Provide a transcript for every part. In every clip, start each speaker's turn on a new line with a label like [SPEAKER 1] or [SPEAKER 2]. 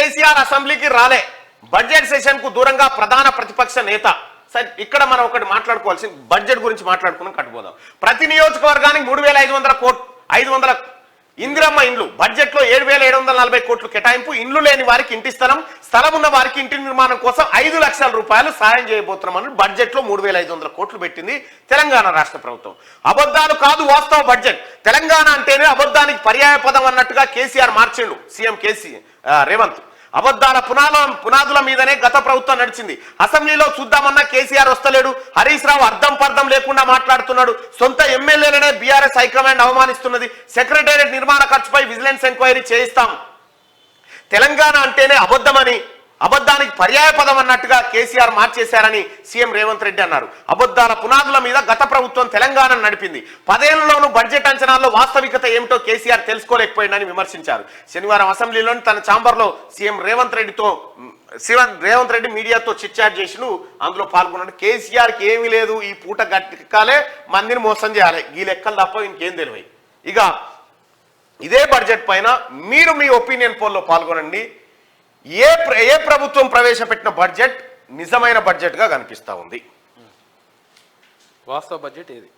[SPEAKER 1] కేసీఆర్ అసెంబ్లీకి రాలే, budget session కు దూరంగా ప్రధాన ప్రతిపక్ష నేత. సరే, ఇక్కడ మనం ఒకటి మాట్లాడుకోవాల్సి, బడ్జెట్ గురించి మాట్లాడుకున్నాం, కట్టుపోదాం. ప్రతి నియోజకవర్గానికి 3,500 కోట్లు, 500 ఇందిరమ్మ ఇండ్లు, బడ్జెట్ లో 7,740 కోట్లు కేటాయింపు, ఇండ్లు లేని వారికి ఇంటి స్థలం ఉన్న వారికి ఇంటి నిర్మాణం కోసం 5 లక్షల రూపాయలు సాయం చేయబోతున్నామని బడ్జెట్ లో 3,500 కోట్లు పెట్టింది తెలంగాణ రాష్ట్ర ప్రభుత్వం. అబద్ధాలు కాదు వాస్తవ బడ్జెట్. తెలంగాణ అంటేనే అబద్ధానికి పర్యాయ పదం అన్నట్టుగా కేసీఆర్ మార్చిండు సీఎం రేవంత్. అబద్ధాల పునాదుల మీదనే గత ప్రభుత్వం నడిచింది. అసెంబ్లీలో చూద్దామన్నా కేసీఆర్ వస్తలేడు. హరీష్ రావు అర్థం పర్థం లేకుండా మాట్లాడుతున్నాడు. సొంత ఎమ్మెల్యేలనే బీఆర్ఎస్ హైకమాండ్ అవమానిస్తున్నది. సెక్రటేరియట్ నిర్మాణ ఖర్చుపై విజిలెన్స్ ఎంక్వైరీ చేయిస్తాం. తెలంగాణ అంటేనే అబద్ధమని, అబద్ధానికి పర్యాయ పదం అన్నట్టుగా కేసీఆర్ మార్చేశారని సీఎం రేవంత్ రెడ్డి అన్నారు. అబద్ధాల పునాదుల మీద గత ప్రభుత్వం తెలంగాణ నడిపింది. 10 ఏళ్లలోనూ బడ్జెట్ అంచనాల్లో వాస్తవికత ఏమిటో కేసీఆర్ తెలుసుకోలేకపోయిందని విమర్శించారు. శనివారం అసెంబ్లీలోని తన ఛాంబర్లో సీఎం రేవంత్ రెడ్డి మీడియాతో చిట్చాట్ చేసి అందులో పాల్గొన్నాడు. కేసీఆర్కి ఏమీ లేదు, ఈ పూట గట్టికాలే మందిని మోసం చేయాలి, ఈ లెక్కలు తప్ప ఇంకేం తెలియదు. ఇక ఇదే బడ్జెట్ పైన మీరు మీ ఒపీనియన్ పోల్లో పాల్గొనండి. ఏ ప్రభుత్వం ప్రవేశపెట్టిన బడ్జెట్ నిజమైన బడ్జెట్ గా కనిపిస్తా ఉంది?
[SPEAKER 2] వాస్తవ బడ్జెట్ ఏది?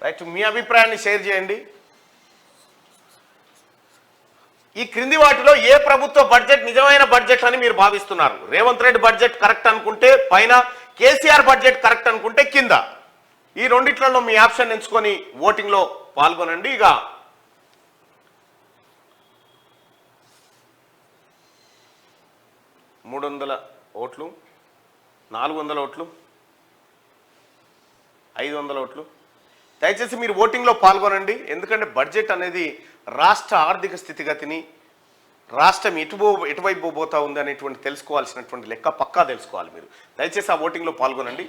[SPEAKER 1] రైట్, మీ అభిప్రాయాన్ని షేర్ చేయండి. ఈ క్రింది వాటిలో ఏ ప్రభుత్వ బడ్జెట్ నిజమైన బడ్జెట్ అని మీరు భావిస్తున్నారు? రేవంత్ రెడ్డి బడ్జెట్ కరెక్ట్ అనుకుంటే పైన, కేసీఆర్ బడ్జెట్ కరెక్ట్ అనుకుంటే కింద. ఈ రెండిట్లలో మీ ఆప్షన్ ఎంచుకొని ఓటింగ్ లో పాల్గొనండి. ఇక 300 ఓట్లు, 400 ఓట్లు, 500 ఓట్లు. దయచేసి మీరు ఓటింగ్లో పాల్గొనండి. ఎందుకంటే బడ్జెట్ అనేది రాష్ట్ర ఆర్థిక స్థితిగతిని, రాష్ట్రం ఎటువైపు పోతా ఉంది అనేటువంటి తెలుసుకోవాల్సినటువంటి లెక్క పక్కా తెలుసుకోవాలి. మీరు దయచేసి ఆ ఓటింగ్లో పాల్గొనండి.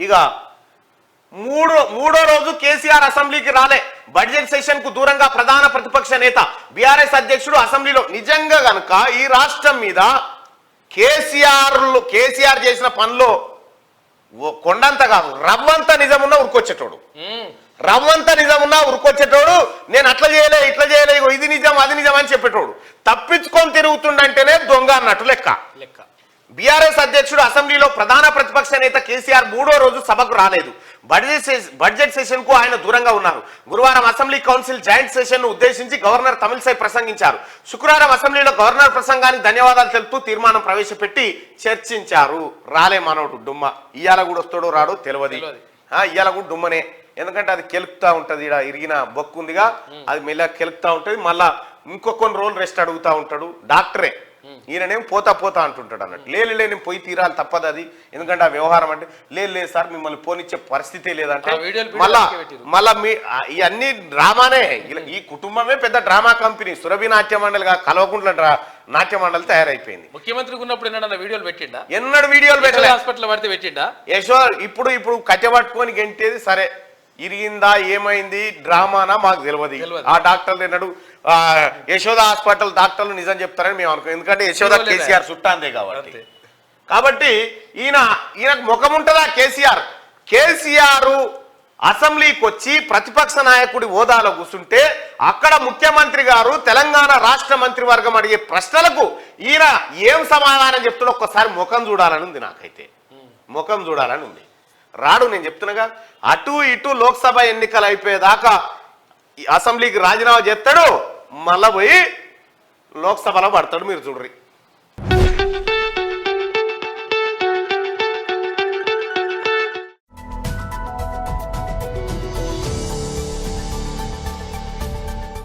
[SPEAKER 1] ఇక మూడో రోజు కేసీఆర్ అసెంబ్లీకి రాలే, బడ్జెట్ సెషన్ కు దూరంగా ప్రధాన ప్రతిపక్ష నేత. బీఆర్ఎస్ అధ్యక్షుడు అసెంబ్లీలో నిజంగా గనుక ఈ రాష్ట్రం మీద కేసీఆర్ చేసిన పనిలో కొండంత కాదు, రవ్వంత నిజమున్నా ఉరుకొచ్చేటోడు, రవ్వంత నిజమున్నా ఉరుకొచ్చేటోడు. నేను అట్లా చేయలే, ఇట్లా చేయలే, ఇది నిజం అది నిజం అని చెప్పేటోడు. తప్పించుకొని తిరుగుతుండంటేనే దొంగ అన్నట్టు లెక్క. బీఆర్ఎస్ అధ్యక్షుడు అసెంబ్లీలో ప్రధాన ప్రతిపక్ష నేత కేసీఆర్ 3వ రోజు సభకు రాలేదు. బడ్జెట్ సెషన్ కు ఆయన దూరంగా ఉన్నారు. గురువారం అసెంబ్లీ కౌన్సిల్ జాయింట్ సెషన్ ను ఉద్దేశించి గవర్నర్ తమిళసై ప్రసంగించారు. శుక్రవారం అసెంబ్లీలో గవర్నర్ ప్రసంగానికి ధన్యవాదాలు తెలుపుతూ తీర్మానం ప్రవేశపెట్టి చర్చించారు. రాలే మనోడు డుమ్మ, ఇయ్యాల కూడా వస్తాడో రాడో తెలియదు. ఇయ్యాల కూడా డుమ్మనే, ఎందుకంటే అది కెలుపుతా ఉంటది. ఇక్కడ ఇరిగిన బొక్కు ఉందిగా, అది మెల్లగా కెలుపుతా ఉంటది. మళ్ళా ఇంకో కొన్ని రోజులు రెస్ట్ అడుగుతా ఉంటాడు. డాక్టరే ఈయననేం పోతా అంటుంటాడు అన్నట్టు. లేదు పోయి తీరాలి, తప్పదు అది, ఎందుకంటే ఆ వ్యవహారం అంటే లేదు సార్ మిమ్మల్ని పోనిచ్చే పరిస్థితి లేదంటే మళ్ళా మీ ఇవన్నీ డ్రామానే. ఈ కుటుంబమే పెద్ద డ్రామా కంపెనీ. సురభి నాట్య మండలిగా కల్వకుంట్ల నాట్య మండలి తయారైపోయింది.
[SPEAKER 2] ముఖ్యమంత్రి ఉన్నప్పుడు వీడియోలు పెట్టిండా?
[SPEAKER 1] ఎన్నడు వీడియోలు పెట్టలే.
[SPEAKER 2] హాస్పిటల్ పడితే పెట్టిండా?
[SPEAKER 1] ఇప్పుడు కట్టె పట్టుకొని గెంటేది సరే, ఇరిగిందా ఏమైంది డ్రామానా మాకు తెలియదు. ఆ డాక్టర్లు ఎన్నడు యశోద హాస్పిటల్ డాక్టర్లు నిజం చెప్తారని మేము అనుకో, ఎందుకంటే యశోద కేసీఆర్ చుట్టాందే కాబట్టి ఈయనకు ముఖం ఉంటుందా? కేసీఆర్ అసెంబ్లీకి వచ్చి ప్రతిపక్ష నాయకుడి హోదాలో కూర్చుంటే అక్కడ ముఖ్యమంత్రి గారు తెలంగాణ రాష్ట్ర మంత్రివర్గం అడిగే ప్రశ్నలకు ఈయన ఏం సమాధానం చెప్తాడో ఒక్కసారి ముఖం చూడాలని ఉంది. నాకైతే ముఖం చూడాలని ఉంది. రాడు, నేను చెప్తున్నాగా. అటు ఇటు లోక్సభ ఎన్నికలు అయిపోయేదాకా అసెంబ్లీకి రాజీనామా చేస్తాడు, మళ్ళా పోయి లోక్సభలో పడతాడు. మీరు చూడ్రి.